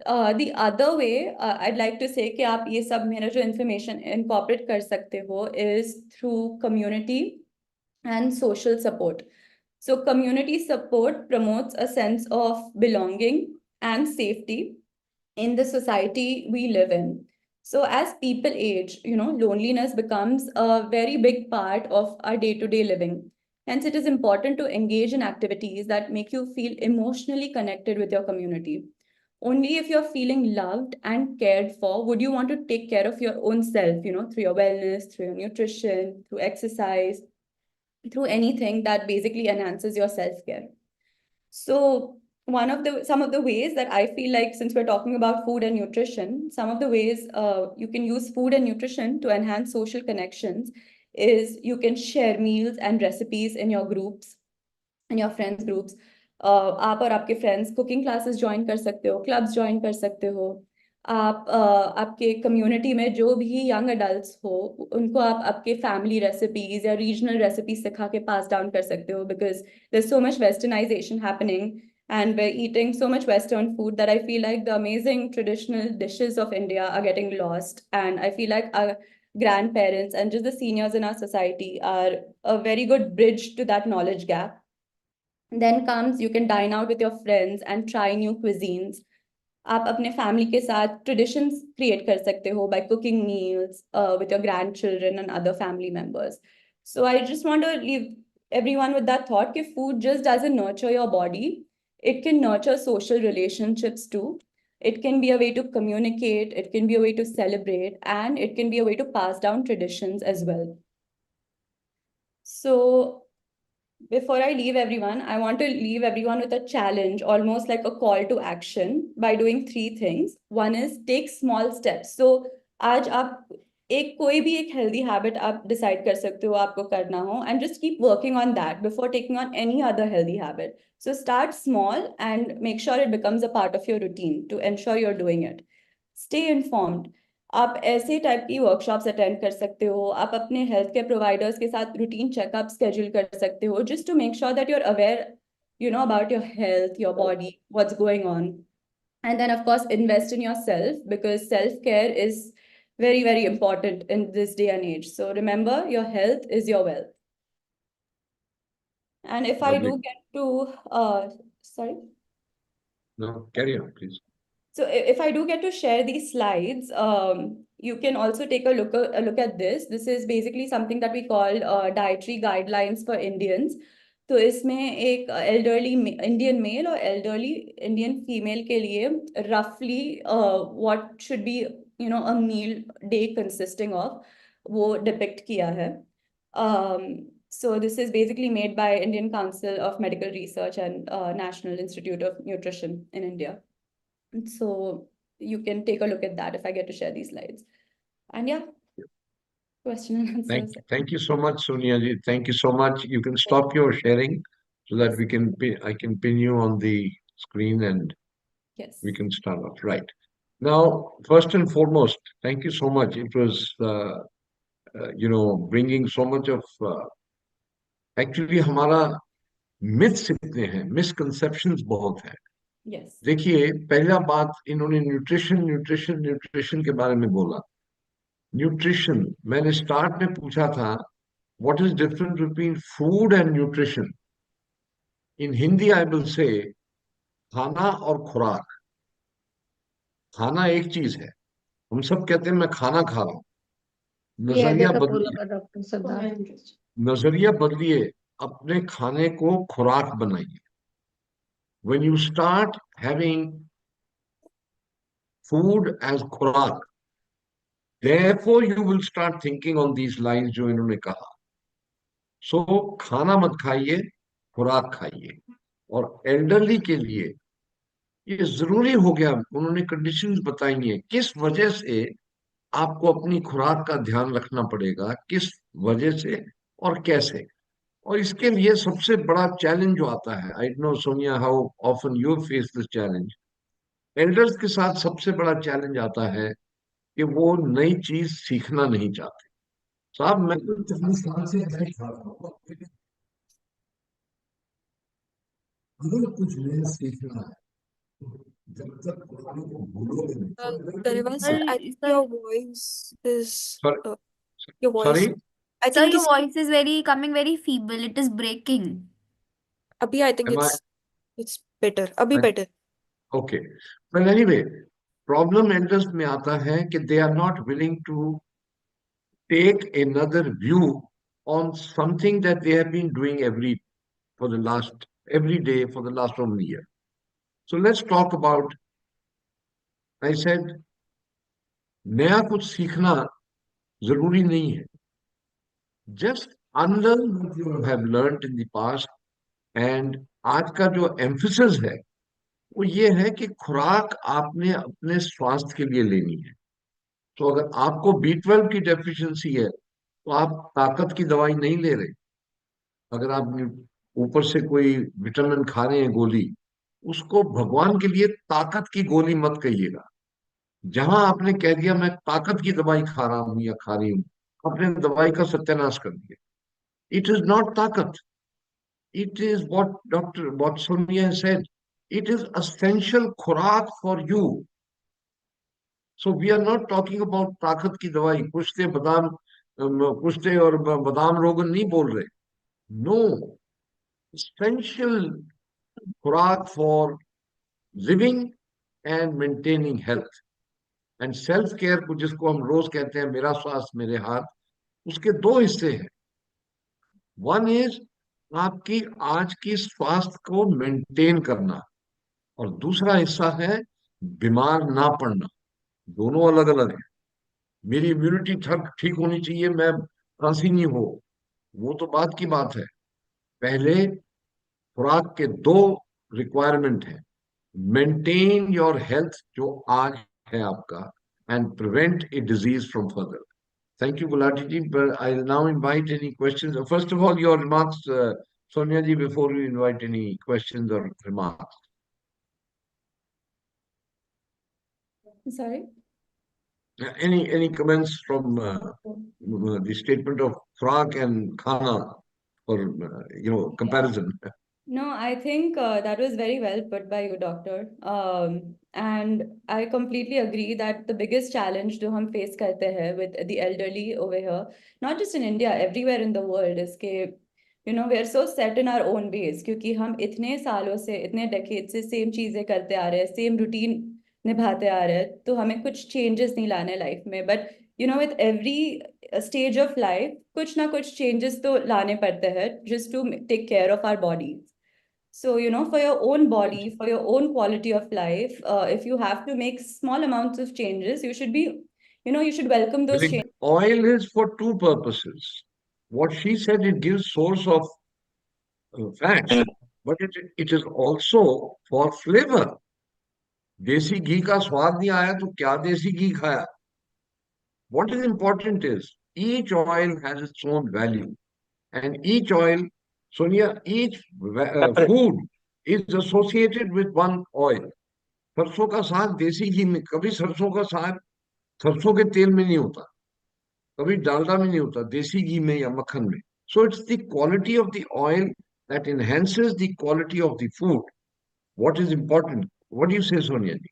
The other way I'd like to say कि आप ये सब मेरा जो information incorporate कर सकते हो is through community and social support. So community support promotes a sense of belonging and safety in the society we live in. So as people age, loneliness becomes a very big part of our day-to-day living. Hence, it is important to engage in activities that make you feel emotionally connected with your community. Only if you're feeling loved and cared for would you want to take care of your own self, through your wellness, through your nutrition, through exercise, through anything that basically enhances your self-care. So some of the ways that I feel like, since we're talking about food and nutrition, some of the ways you can use food and nutrition to enhance social connections is you can share meals and recipes in your groups, in your friends groups. आप और आपके friends cooking classes join कर सकते हो, clubs join कर सकते हो. आप आपके कम्युनिटी में जो भी यंग अडल्ट्स हो उनको आप आपके फैमिली रेसिपीज या रीजनल रेसिपीज सिखा के पास डाउन कर सकते हो, because there is so much westernization happening and we're eating so much Western food that I feel like the amazing traditional dishes of India are getting lost. And I feel like our grandparents and just the seniors in our society are a very good bridge to that knowledge gap. Then comes you can dine out with your friends and try new cuisines. आप अपने family के साथ traditions create कर सकते हो by cooking meals with your grandchildren and other family members. So I just want to leave everyone with that thought that food just doesn't nurture your body. It can nurture social relationships too. It can be a way to communicate, it can be a way to celebrate, and it can be a way to pass down traditions as well. So before I leave everyone, I want to leave everyone with a challenge, almost like a call to action, by doing 3 things. One is take small steps. So आज आप कोई भी एक healthy habit आप decide कर सकते हो आपको करना हो, and just keep working on that before taking on any other healthy habit. So start small and make sure it becomes a part of your routine to ensure you're doing it. Stay informed. आप ऐसे type की workshops attend कर सकते हो, आप अपने health care providers के साथ रूटीन चेकअप स्केड्यूल कर सकते हो, just to make sure that you are aware about your health, your body, what's going on. And then of course invest in yourself, because self-care is very, very important in this day and age. So remember, your health is your wealth. And if I Lovely. do get to sorry. No, carry on, please. So if I do get to share these slides, you can also take a look at this. This is basically something that we call dietary guidelines for Indians. तो इसमें एक elderly Indian male और elderly Indian female के लिए roughly what should be a meal day consisting of वो depict किया है. So this is basically made by Indian Council of Medical Research and National Institute of Nutrition in India. So you can take a look at that if I get to share these slides. And yeah, question and answers. Thank you so much, Sonia ji. Thank you so much. You can stop your sharing so that Yes. I can pin you on the screen and Yes. we can start off. Right. Now, first and foremost, thank you so much. It was, bringing so much of, actually हमारा myths इतने हैं, misconceptions बहुत हैं. Yes. देखिए, पहला बात इन्होंने nutrition के बारे में बोला. न्यूट्रिशन, मैंने स्टार्ट में पूछा था, what is difference between food and nutrition? In Hindi, I will say, खाना और खुराक. खाना एक चीज है. हम सब कहते हैं मैं खाना खा रहा हूं. ये नजरिया देखो बदलिए. बोला डॉक्टर सिद्धार्थ। नजरिया बदलिए. अपने खाने को खुराक बनाइए. When you start having food as खुराक, therefore you will start thinking on these lines जो इन्होंने कहा. सो खाना मत खाइए, खुराक खाइए. और एल्डरली के लिए ये जरूरी हो गया. उन्होंने कंडीशंस बताई हैं किस वजह से आपको अपनी खुराक का ध्यान रखना पड़ेगा, किस वजह से और कैसे. और इसके लिए सबसे बड़ा चैलेंज जो आता है, I know Sonia how often you face this challenge. Elders के साथ सबसे बड़ा चैलेंज आता है कि वो नई चीज सीखना नहीं चाहते. साहब मैं तो 40 साल से नहीं खा रहा हूँ, अगर कुछ नया सीखना है जब तक पुराने को भूलोगे नहीं. Garima sir, I think Sir, your voice is Sorry, your voice. sorry. I sir, think your is voice is very coming very feeble. It is breaking. Abhi I think Am I it's better. Abhi better. okay? Well, anyway, problem elders में आता है कि they are not willing to take another view on something that they have been doing every day for the last 1 year. So let's talk about. I said नया कुछ सीखना जरूरी नहीं है. Just unlearn what you have learned in the past. And आज का जो emphasis है वो ये है कि खुराक आपने अपने स्वास्थ्य के लिए लेनी है. तो अगर आपको B12 की डेफिशिएंसी है तो आप ताकत की दवाई नहीं ले रहे. अगर आप ऊपर से कोई विटामिन खा रहे हैं गोली, उसको भगवान के लिए ताकत की गोली मत कहिएगा. जहां आपने कह दिया मैं ताकत की दवाई खा रहा हूं या खा रही हूं, आपने दवाई का सत्यानाश कर दिया. इट इज नॉट ताकत. It is what Sonia said. It is essential खुराक for you. So we are not talking about ताकत की दवाई. कुश्ते और बादाम रोगन नहीं बोल रहे. No. Essential खुराक for living and maintaining health. And self care को जिसको हम रोज कहते हैं मेरा स्वास्थ्य मेरे हाथ, उसके दो हिस्से हैं. वन इज आपकी आज की स्वास्थ्य को मेंटेन करना और दूसरा हिस्सा है बीमार ना पड़ना. दोनों अलग अलग है. मेरी इम्यूनिटी ठीक होनी चाहिए, मैं खांसी नहीं हो, वो तो बात की बात है. पहले खुराक के दो रिक्वायरमेंट है. मेंटेन योर हेल्थ जो आज है आपका and prevent a disease from further. Thank you, Gulati ji. But I'll now invite any questions. First of all, your remarks, Sonia ji, before we invite any questions or remarks. Sorry. Any comments from the statement of Frak and Khana or comparison? No, I think that was very well put by you, doctor. And I completely agree that the biggest challenge जो हम face करते हैं with the elderly over here, not just in India, everywhere in the world, is कि we are so set in our own ways क्योंकि हम इतने सालों से, इतने decades से same चीजें करते आ रहे हैं, same routine निभाते आ रहे हैं, तो हमें कुछ changes नहीं लाने life में. But with every stage of life, कुछ ना कुछ changes तो लाने पड़ते हैं just to take care of our bodies. So, for your own body, for your own quality of life, if you have to make small amounts of changes, you should you should welcome those changes. Oil is for two purposes. What she said, it gives source of fats, but it is also for flavor. देसी घी का स्वाद नहीं आया तो क्या देसी घी खाया. what is important is each oil has its own value, and each oil, Sonia, each Separate. food is associated with one oil. सरसों का साग देसी घी में, कभी सरसों का साग सरसों के तेल में नहीं होता, कभी डालडा में नहीं होता, देसी घी में या मक्खन में. So it's the quality of the oil that enhances the quality of the food. What is important? What do you say, Sonia ji?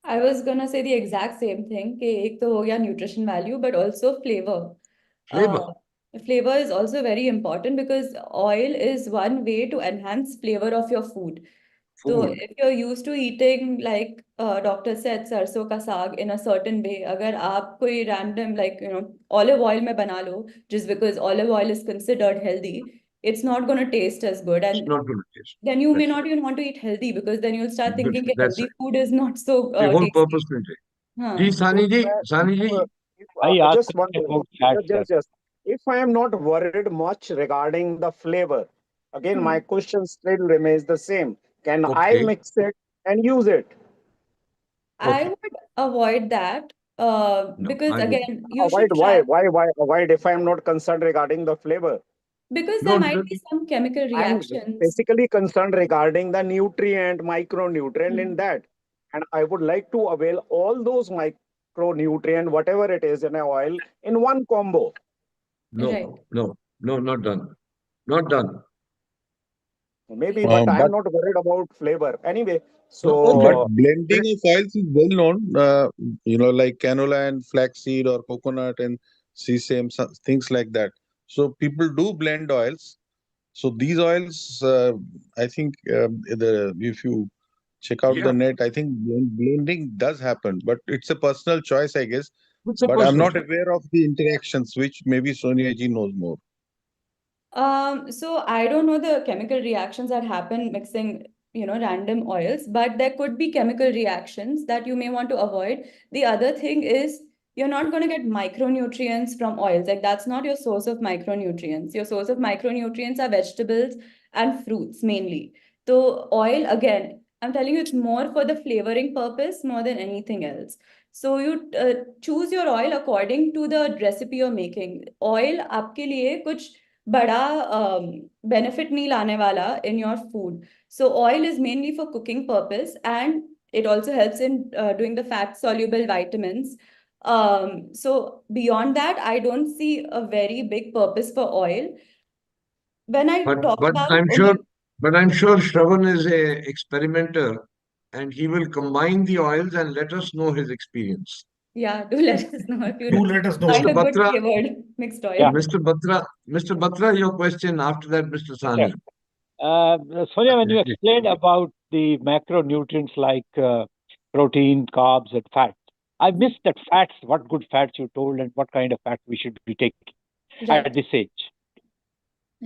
I was gonna say the exact same thing कि एक तो हो गया nutrition value but also flavor. Flavor, Flavor is also very important because oil is one way to enhance flavor of your food. So food. if you're used to eating like doctor said सरसों का साग in a certain way, अगर आप कोई random like olive oil में बना लो just because olive oil is considered healthy, it's not going to taste as good, It's and not going to taste. then you may That's not even want to eat healthy because then you'll start right. thinking that That's healthy right. food is not so The whole tasty. purpose will take. हाँ. Ji, Sani ji, I asked Just one thing. about fat, sir. Just. If I am not worried much regarding the flavor, again, my Hmm. question still remains the same. Can I okay, mix it and use it? I okay. would avoid that No, because I would. again you Avoid, should try why avoid if I am not concerned regarding the flavor? because there No, might be some chemical I'm reactions. basically concerned regarding the nutrient, micronutrient in Hmm. that. And I would like to avail all those micronutrient, whatever it is in a oil, in one combo. Right. no, not done. Not done. Maybe, but I'm But not worried about flavor. Anyway, No, but okay. so blending of oils is well known. Like canola and flaxseed or coconut and sesame, things like that. So people do blend oils. So these oils, I think, if you check out Yeah, the net, I think blending does happen, but it's a personal choice, I guess. it's a But I'm personal not choice. aware of the interactions, which maybe Sonia ji knows more. So I don't know the chemical reactions that happen mixing, random oils, but there could be chemical reactions that you may want to avoid. The other thing is you're not going to get micronutrients from oils. Like that's not your source of micronutrients. Your source of micronutrients are vegetables and fruits mainly. So oil, again, I'm telling you, it's more for the flavoring purpose more than anything else. So you choose your oil according to the recipe you're making. Oil आपके लिए कुछ बड़ा benefit नहीं लाने वाला in your food. So oil is mainly for cooking purpose and it also helps in doing the fat soluble vitamins. So beyond that, I don't see a very big purpose for oil. When I But talk but about I'm sure, but I'm sure Shravan is a experimenter, and he will combine the oils and let us know his experience. yeah, do let us know if Do you let us know find Mr. a about good Batra, flavored mixed Yeah. oil. Mr. Batra, your question. After that, Mr. Okay. Sani. Sonia, when you explained about the macronutrients like protein, carbs, and fats, I missed that fats, what good fats you told, and what kind of fat we should be taking Right. at this age.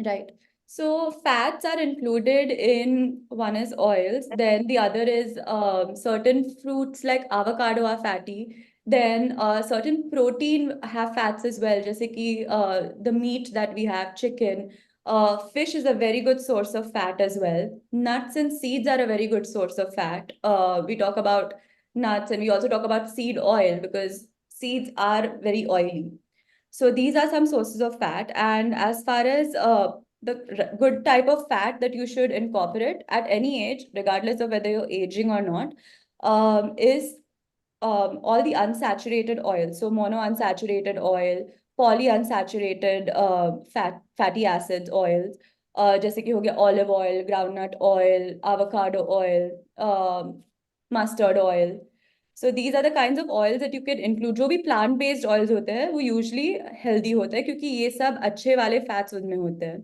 Right. So fats are included in one is oils, then the other is certain fruits like avocado are fatty. Then certain protein have fats as well, just like the meat that we have, chicken. Fish is a very good source of fat as well. Nuts and seeds are a very good source of fat. We talk about nuts and we also talk about seed oil because seeds are very oily. So these are some sources of fat. And as far as the good type of fat that you should incorporate at any age, regardless of whether you're aging or not, is all the unsaturated oils. So monounsaturated oil, polyunsaturated fatty acids oils, जैसे कि हो गया olive oil, groundnut oil, avocado oil, mustard oil. So these are the kinds of oils that you can include. जो भी plant based oils होते हैं वो usually healthy होते हैं क्योंकि ये सब अच्छे वाले fats उनमें होते हैं.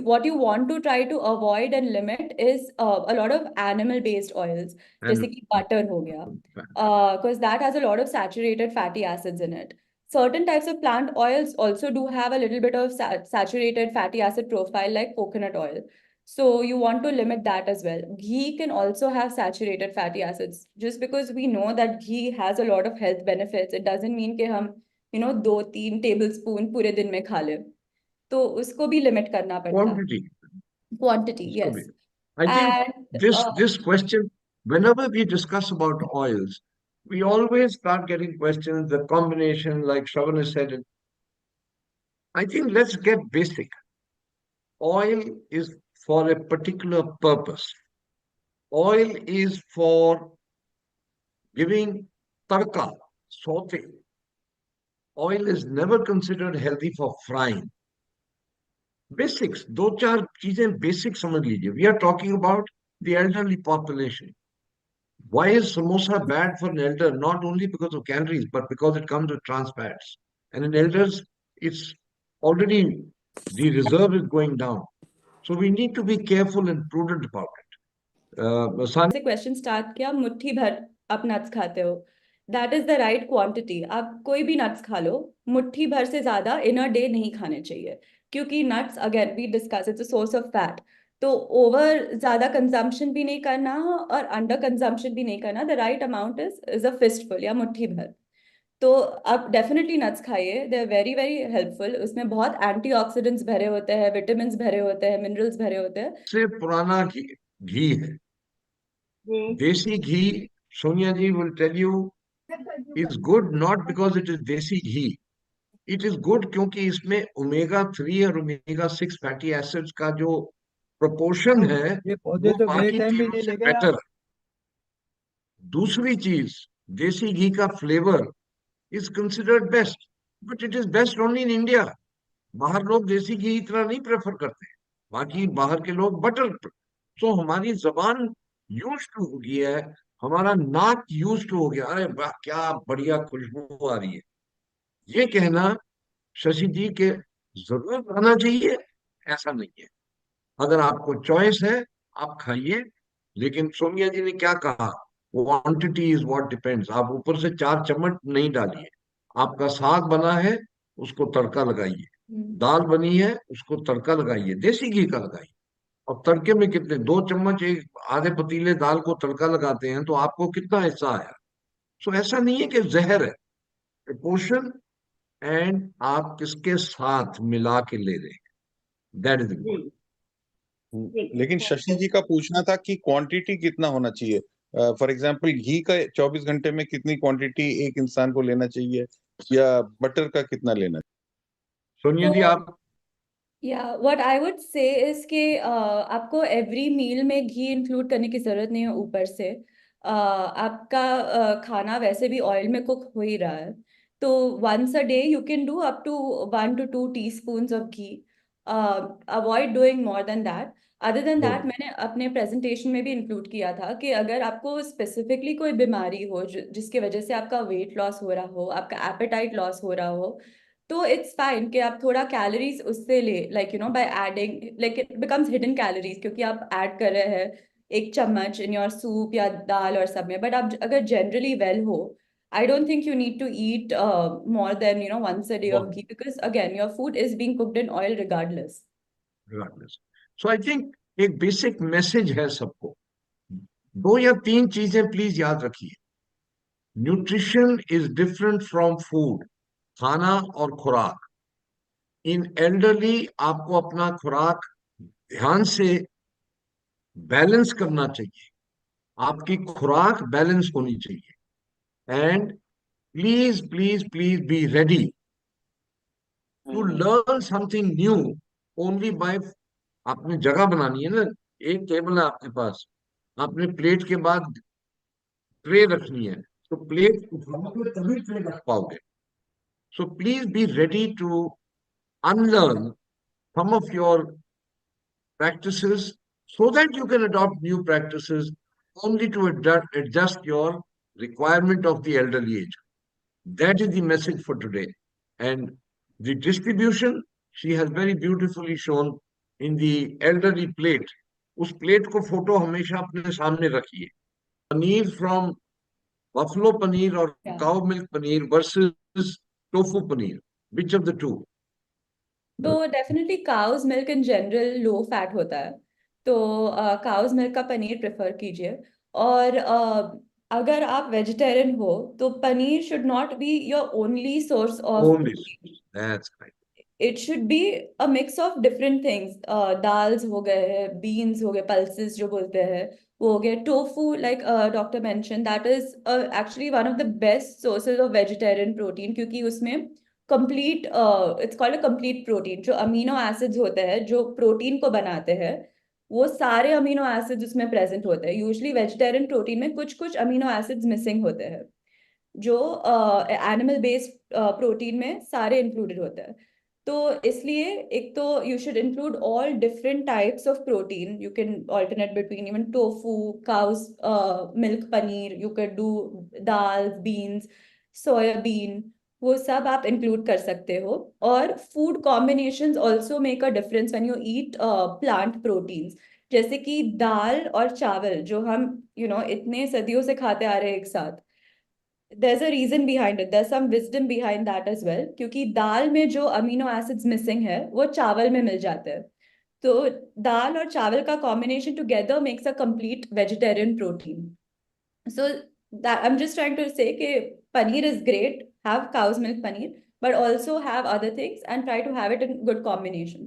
What you want to try to avoid and limit is a lot of animal based oils, जैसे And कि butter हो गया, because that has a lot of saturated fatty acids in it. Certain types of plant oils also do have a little bit of saturated fatty acid profile like coconut oil. So you want to limit that as well. Ghee can also have saturated fatty acids. Just because we know that ghee has a lot of health benefits, it doesn't mean कि हम, 2-3 tablespoon पूरे दिन में खा ले. तो उसको भी limit करना पड़ता है. quantity. Quantity, It's got to yes. be. I think And this question, whenever we discuss about oils, we always start getting questions, the combination, like Shravan has said. I think let's get basic. Oil is for a particular purpose. Oil is for giving tadka, sauté. Oil is never considered healthy for frying. Basics, दो चार चीजें basic समझ लीजिए. We are talking about the elderly population. Why is samosa bad for an elder? Not only because of calories, but because it comes with trans fats. And in elders, it's already, the reserve is going down. So we need to be careful and prudent about it. से question start किया, मुट्ठी भर आप nuts खाते हो, that is the right quantity. आप कोई भी नट्स खा लो, मुट्ठी भर से ज्यादा इन अ डे नहीं खाने चाहिए, क्योंकि nuts again we discuss it's a source of fat. तो ओवर ज्यादा कंजम्पशन भी नहीं करना और अंडर कंजम्पशन भी नहीं करना. The right amount is a fistful या मुट्ठी भर. तो आप डेफिनेटली नट्स खाइए, they are very very helpful. उसमें बहुत एंटीऑक्सीडेंट्स भरे होते हैं, विटामिन्स भरे होते हैं, मिनरल्स भरे होते हैं. से पुराना घी है. देसी घी, Sonia ji will tell you, is good not because it is desi ghee. It is good क्योंकि इसमें ओमेगा 3 और ओमेगा 6 फैटी एसिड्स का जो प्रोपोर्शन है वो बाकी तेलों से बेटर है. दूसरी चीज, देसी घी का flavour is considered best, but it is best only in India. बाहर लोग देसी घी इतना नहीं प्रेफर करते, बाकी बाहर के लोग बटर. तो हमारी जबान यूज टू हो गई है, हमारा नाक यूज टू हो गया, अरे वाह क्या बढ़िया खुशबू आ रही है. ये कहना शशि जी के जरूर आना चाहिए, ऐसा नहीं है. अगर आपको चॉइस है आप खाइए, लेकिन सोनिया जी ने क्या कहा, क्वांटिटी इज व्हाट डिपेंड्स. आप ऊपर से 4 चम्मच नहीं डालिए. आपका साग बना है, उसको तड़का लगाइए. दाल बनी है, उसको तड़का लगाइए, देसी घी का लगाइए. और तड़के में कितने, 2 चम्मच, एक आधे पतीले दाल को तड़का लगाते हैं तो आपको कितना हिस्सा आया. सो ऐसा नहीं है कि जहर है. प्रपोर्शन एंड आप किसके साथ मिला के ले रहे हैं, दैट इज इम्पोर्टेंट. लेकिन शशि जी का पूछना था कि क्वांटिटी कितना होना चाहिए. फॉर एग्जांपल घी का 24 घंटे में कितनी क्वांटिटी एक इंसान को लेना चाहिए, या बटर का कितना लेना चाहिए. सोनिया जी आप. या what I would say is कि आपको एवरी मील में घी इंक्लूड करने की जरूरत नहीं है ऊपर से. आपका खाना वैसे भी ऑयल में कुक हो ही रहा है, तो once a day you can do up to 1 to 2 teaspoons of ghee. Avoid doing more than that. Other than that, मैंने अपने प्रेजेंटेशन में भी इंक्लूड किया था कि अगर आपको स्पेसिफिकली कोई बीमारी हो जिसकी वजह से आपका वेट लॉस हो रहा हो, आपका एपेटाइट लॉस हो रहा हो, तो इट्स फाइन कि आप थोड़ा कैलोरीज उससे ले, like by adding, like it becomes hidden calories, क्योंकि आप ऐड कर रहे हैं 1 चम्मच इन योर सूप या दाल और सब में. बट आप अगर जनरली वेल हो, I don't think you need to eat more than once a day of ghee, because again your food is being cooked in oil regardless. So I think एक basic message है सबको. 2 या 3 चीजें please याद रखिए. Nutrition is different from food. खाना और खुराक. इन एल्डरली आपको अपना खुराक ध्यान से बैलेंस करना चाहिए. आपकी खुराक बैलेंस होनी चाहिए. And please please please be ready to learn something new only by. आपने जगह बनानी है ना, एक टेबल है आपके पास, आपने प्लेट के बाद ट्रे रखनी है, तो प्लेट उठाओगे तभी ट्रे रख पाओगे. So please be ready to unlearn some of your practices so that you can adopt new practices only to adjust your requirement of the elderly age. That is the message for today. And the distribution, she has very beautifully shown in the elderly plate. उस plate को photo हमेशा अपने सामने रखिए. Paneer from buffalo paneer और cow milk paneer versus tofu paneer, which of the two? तो definitely cow's milk in general low fat होता है, तो काउज मिल्क का पनीर प्रेफर कीजिए. और अगर आप वेजिटेरियन हो तो paneer should not be your only source of Only. That's right. It should be a mix of different things. Dals हो गए, बीन्स हो गए, पल्सेस जो बोलते हैं वो हो गया tofu, like doctor mentioned, that is actually one of the best sources of vegetarian protein, क्योंकि उसमें complete it's called a complete protein. जो amino acids होते हैं जो प्रोटीन को बनाते हैं, वो सारे अमीनो एसिड्स उसमें प्रेजेंट होते हैं. यूजुअली वेजिटेरियन प्रोटीन में कुछ कुछ अमीनो एसिड्स मिसिंग होते हैं, जो एनिमल बेस्ड प्रोटीन में सारे इंक्लूडेड होते हैं. तो इसलिए एक तो you should include all different types of protein. You can alternate between even tofu, cows milk paneer, you can do dal, beans, soybean, वो सब आप इंक्लूड कर सकते हो. और food combinations also make a difference when you eat plant proteins. जैसे कि दाल और चावल जो हम इतने सदियों से खाते आ रहे हैं एक साथ, there's a reason behind it, there's some wisdom behind that as well, क्योंकि दाल में जो अमीनो एसिड्स मिसिंग है वो चावल में मिल जाते हैं. तो दाल और चावल का combination together makes a complete vegetarian protein. So that I'm just trying to say कि paneer is great, have cow's milk paneer, but also have other things and try to have it in good combination.